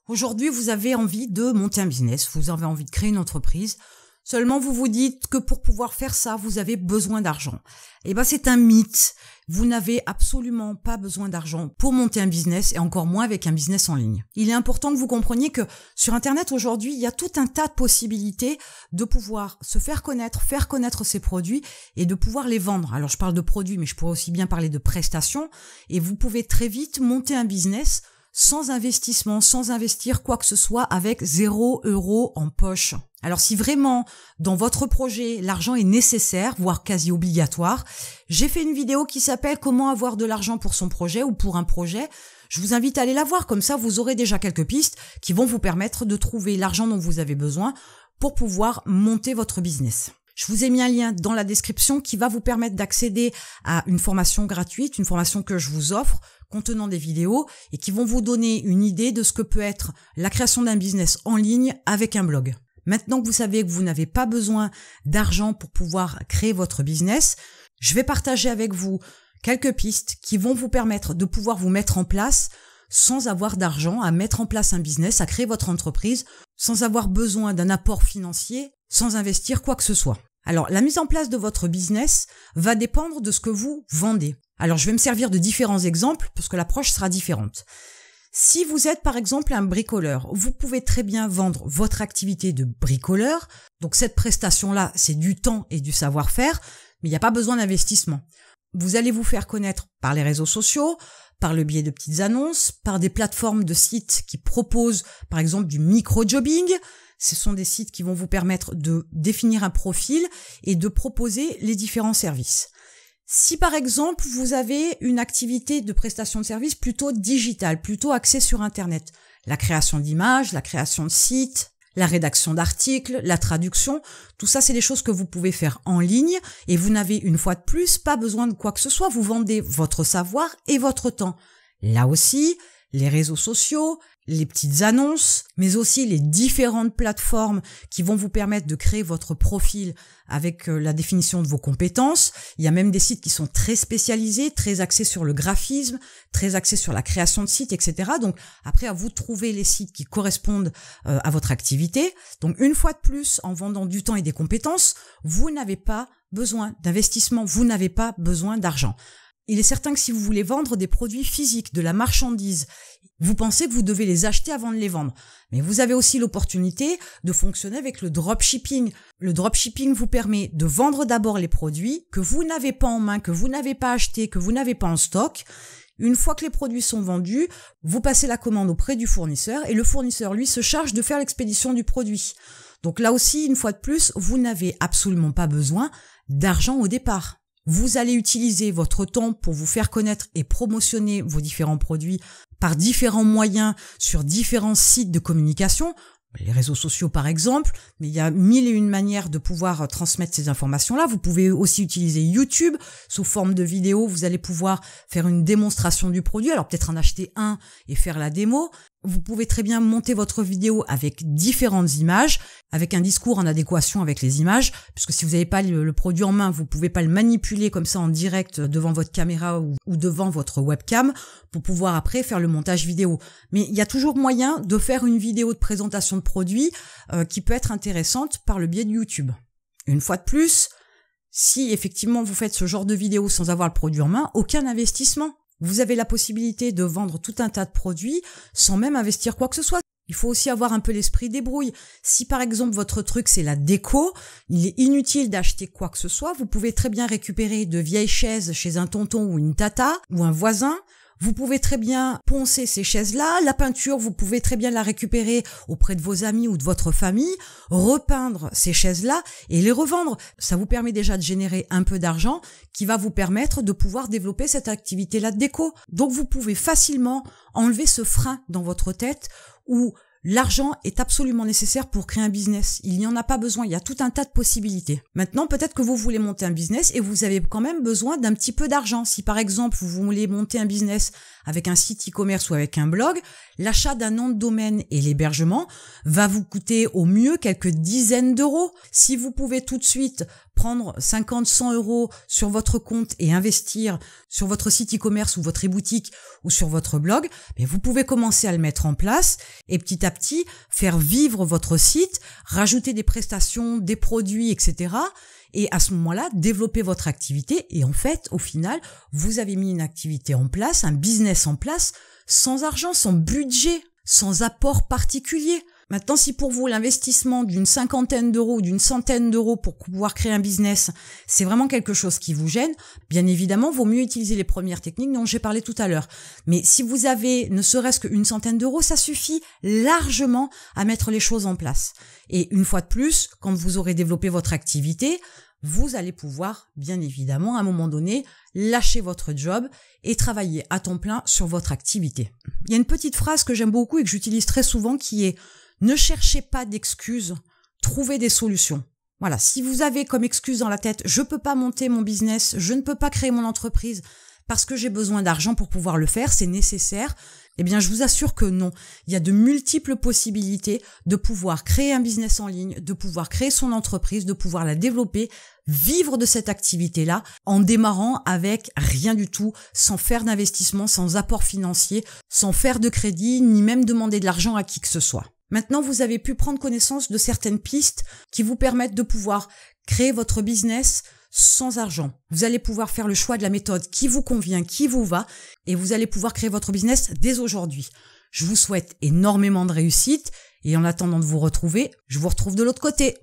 Aujourd'hui, vous avez envie de monter un business, vous avez envie de créer une entreprise. Seulement, vous vous dites que pour pouvoir faire ça, vous avez besoin d'argent. Eh ben, c'est un mythe. Vous n'avez absolument pas besoin d'argent pour monter un business et encore moins avec un business en ligne. Il est important que vous compreniez que sur Internet aujourd'hui, il y a tout un tas de possibilités de pouvoir se faire connaître ses produits et de pouvoir les vendre. Alors, je parle de produits, mais je pourrais aussi bien parler de prestations et vous pouvez très vite monter un business sans investissement, sans investir quoi que ce soit, avec 0 € en poche. Alors si vraiment dans votre projet l'argent est nécessaire, voire quasi obligatoire, j'ai fait une vidéo qui s'appelle comment avoir de l'argent pour son projet ou pour un projet. Je vous invite à aller la voir, comme ça vous aurez déjà quelques pistes qui vont vous permettre de trouver l'argent dont vous avez besoin pour pouvoir monter votre business. Je vous ai mis un lien dans la description qui va vous permettre d'accéder à une formation gratuite, une formation que je vous offre contenant des vidéos et qui vont vous donner une idée de ce que peut être la création d'un business en ligne avec un blog. Maintenant que vous savez que vous n'avez pas besoin d'argent pour pouvoir créer votre business, je vais partager avec vous quelques pistes qui vont vous permettre de pouvoir vous mettre en place sans avoir d'argent, à mettre en place un business, à créer votre entreprise, sans avoir besoin d'un apport financier, sans investir quoi que ce soit. Alors, la mise en place de votre business va dépendre de ce que vous vendez. Alors, je vais me servir de différents exemples parce que l'approche sera différente. Si vous êtes par exemple un bricoleur, vous pouvez très bien vendre votre activité de bricoleur. Donc cette prestation-là, c'est du temps et du savoir-faire, mais il n'y a pas besoin d'investissement. Vous allez vous faire connaître par les réseaux sociaux, par le biais de petites annonces, par des plateformes de sites qui proposent par exemple du micro-jobbing. Ce sont des sites qui vont vous permettre de définir un profil et de proposer les différents services. Si par exemple vous avez une activité de prestation de services plutôt digitale, plutôt axée sur Internet, la création d'images, la création de sites, la rédaction d'articles, la traduction, tout ça c'est des choses que vous pouvez faire en ligne et vous n'avez une fois de plus pas besoin de quoi que ce soit, vous vendez votre savoir et votre temps. Là aussi, les réseaux sociaux, les petites annonces, mais aussi les différentes plateformes qui vont vous permettre de créer votre profil avec la définition de vos compétences. Il y a même des sites qui sont très spécialisés, très axés sur le graphisme, très axés sur la création de sites, etc. Donc après, à vous de trouver les sites qui correspondent à votre activité. Donc une fois de plus, en vendant du temps et des compétences, vous n'avez pas besoin d'investissement, vous n'avez pas besoin d'argent. Il est certain que si vous voulez vendre des produits physiques, de la marchandise, vous pensez que vous devez les acheter avant de les vendre. Mais vous avez aussi l'opportunité de fonctionner avec le dropshipping. Le dropshipping vous permet de vendre d'abord les produits que vous n'avez pas en main, que vous n'avez pas achetés, que vous n'avez pas en stock. Une fois que les produits sont vendus, vous passez la commande auprès du fournisseur et le fournisseur, lui, se charge de faire l'expédition du produit. Donc là aussi, une fois de plus, vous n'avez absolument pas besoin d'argent au départ. Vous allez utiliser votre temps pour vous faire connaître et promotionner vos différents produits par différents moyens sur différents sites de communication, les réseaux sociaux par exemple, mais il y a 1001 manières de pouvoir transmettre ces informations-là. Vous pouvez aussi utiliser YouTube sous forme de vidéo, vous allez pouvoir faire une démonstration du produit, alors peut-être en acheter un et faire la démo. Vous pouvez très bien monter votre vidéo avec différentes images, avec un discours en adéquation avec les images, puisque si vous n'avez pas le produit en main, vous pouvez pas le manipuler comme ça en direct devant votre caméra ou devant votre webcam pour pouvoir après faire le montage vidéo. Mais il y a toujours moyen de faire une vidéo de présentation de produit qui peut être intéressante par le biais de YouTube. Une fois de plus, si effectivement vous faites ce genre de vidéo sans avoir le produit en main, aucun investissement. Vous avez la possibilité de vendre tout un tas de produits sans même investir quoi que ce soit. Il faut aussi avoir un peu l'esprit débrouille. Si par exemple votre truc c'est la déco, il est inutile d'acheter quoi que ce soit. Vous pouvez très bien récupérer de vieilles chaises chez un tonton ou une tata ou un voisin. Vous pouvez très bien poncer ces chaises-là. La peinture, vous pouvez très bien la récupérer auprès de vos amis ou de votre famille, repeindre ces chaises-là et les revendre. Ça vous permet déjà de générer un peu d'argent qui va vous permettre de pouvoir développer cette activité-là de déco. Donc vous pouvez facilement enlever ce frein dans votre tête où L'argent est absolument nécessaire pour créer un business. Il n'y en a pas besoin, il y a tout un tas de possibilités. Maintenant, peut-être que vous voulez monter un business et vous avez quand même besoin d'un petit peu d'argent. Si par exemple, vous voulez monter un business avec un site e-commerce ou avec un blog, l'achat d'un nom de domaine et l'hébergement va vous coûter au mieux quelques dizaines d'euros. Si vous pouvez tout de suite prendre 50, 100 euros sur votre compte et investir sur votre site e-commerce ou votre e-boutique ou sur votre blog, mais vous pouvez commencer à le mettre en place et petit à petit faire vivre votre site, rajouter des prestations, des produits, etc. Et à ce moment-là, développer votre activité et en fait, au final, vous avez mis une activité en place, un business en place, sans argent, sans budget, sans apport particulier. Maintenant, si pour vous l'investissement d'une cinquantaine d'euros ou d'une centaine d'euros pour pouvoir créer un business, c'est vraiment quelque chose qui vous gêne, bien évidemment, vaut mieux utiliser les premières techniques dont j'ai parlé tout à l'heure. Mais si vous avez ne serait-ce qu'une centaine d'euros, ça suffit largement à mettre les choses en place. Et une fois de plus, quand vous aurez développé votre activité, vous allez pouvoir, bien évidemment, à un moment donné, lâcher votre job et travailler à temps plein sur votre activité. Il y a une petite phrase que j'aime beaucoup et que j'utilise très souvent qui est « Ne cherchez pas d'excuses, trouvez des solutions ». Voilà, si vous avez comme excuse dans la tête « Je peux pas monter mon business, je ne peux pas créer mon entreprise parce que j'ai besoin d'argent pour pouvoir le faire, c'est nécessaire », eh bien, je vous assure que non. Il y a de multiples possibilités de pouvoir créer un business en ligne, de pouvoir créer son entreprise, de pouvoir la développer, vivre de cette activité-là en démarrant avec rien du tout, sans faire d'investissement, sans apport financier, sans faire de crédit, ni même demander de l'argent à qui que ce soit. Maintenant, vous avez pu prendre connaissance de certaines pistes qui vous permettent de pouvoir créer votre business sans argent. Vous allez pouvoir faire le choix de la méthode qui vous convient, qui vous va, et vous allez pouvoir créer votre business dès aujourd'hui. Je vous souhaite énormément de réussite, et en attendant de vous retrouver, je vous retrouve de l'autre côté.